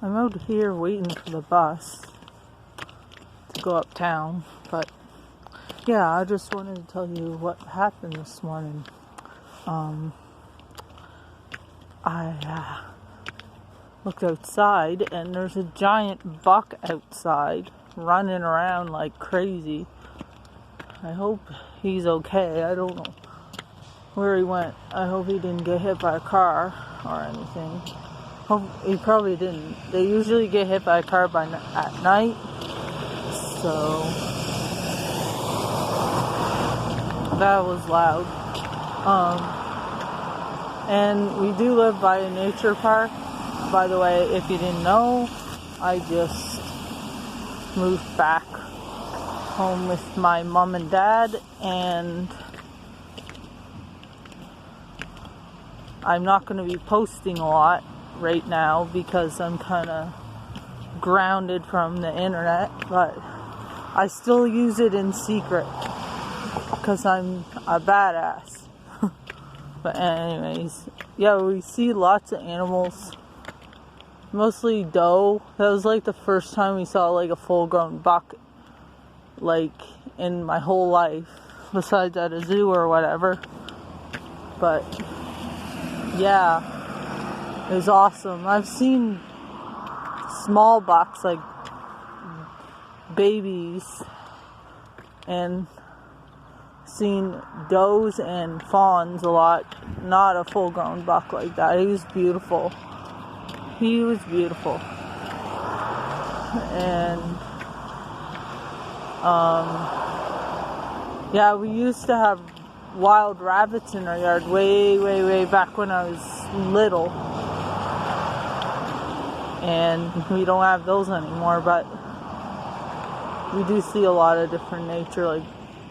I'm out here waiting for the bus to go uptown, but yeah, I just wanted to tell you what happened this morning. I looked outside and there's a giant buck outside running around like crazy. I hope he's okay. I don't know where he went. I hope he didn't get hit by a car or anything. He probably didn't. They usually get hit by a car at night, so that was loud. And we do live by a nature park. By the way, if you didn't know, I just moved back home with my mom and dad, and I'm not going to be posting a lot right now because I'm kind of grounded from the internet, but I still use it in secret because I'm a badass. But anyways, yeah, we see lots of animals, mostly doe. That was like the first time we saw like a full-grown buck like in my whole life, besides at a zoo or whatever. But yeah, it was awesome. I've seen small bucks, like babies, and seen does and fawns a lot. Not a full-grown buck like that. He was beautiful. And yeah, we used to have wild rabbits in our yard way back when I was little, and we don't have those anymore, but we do see a lot of different nature, like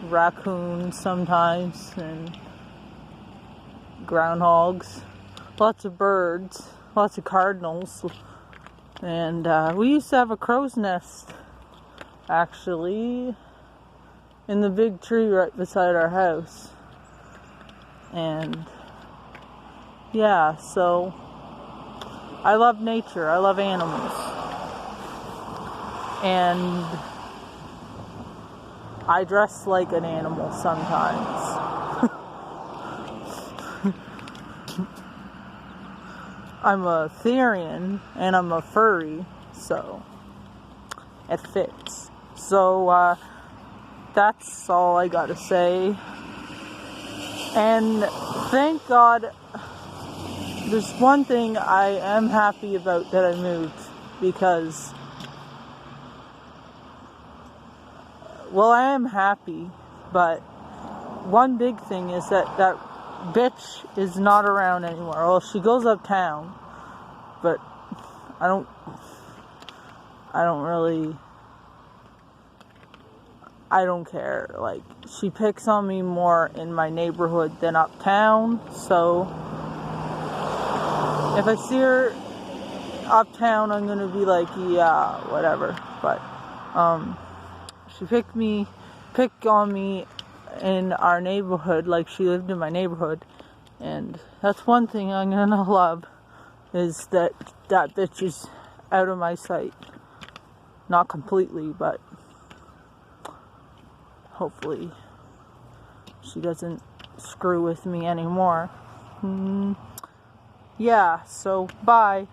raccoons sometimes and groundhogs, lots of birds, lots of cardinals, and we used to have a crow's nest actually in the big tree right beside our house. And yeah, so I love nature, I love animals, and I dress like an animal sometimes. I'm a Therian and I'm a furry, so it fits. So that's all I gotta say. And thank God, there's one thing I am happy about that I moved, because, well, I am happy, but one big thing is that bitch is not around anymore. Well, she goes uptown, but I don't care. Like, she picks on me more in my neighborhood than uptown, so if I see her uptown, I'm gonna be like, yeah, whatever. But she picked on me in our neighborhood, like she lived in my neighborhood, and that's one thing I'm gonna love, is that bitch is out of my sight. Not completely, but hopefully she doesn't screw with me anymore. Yeah, so bye.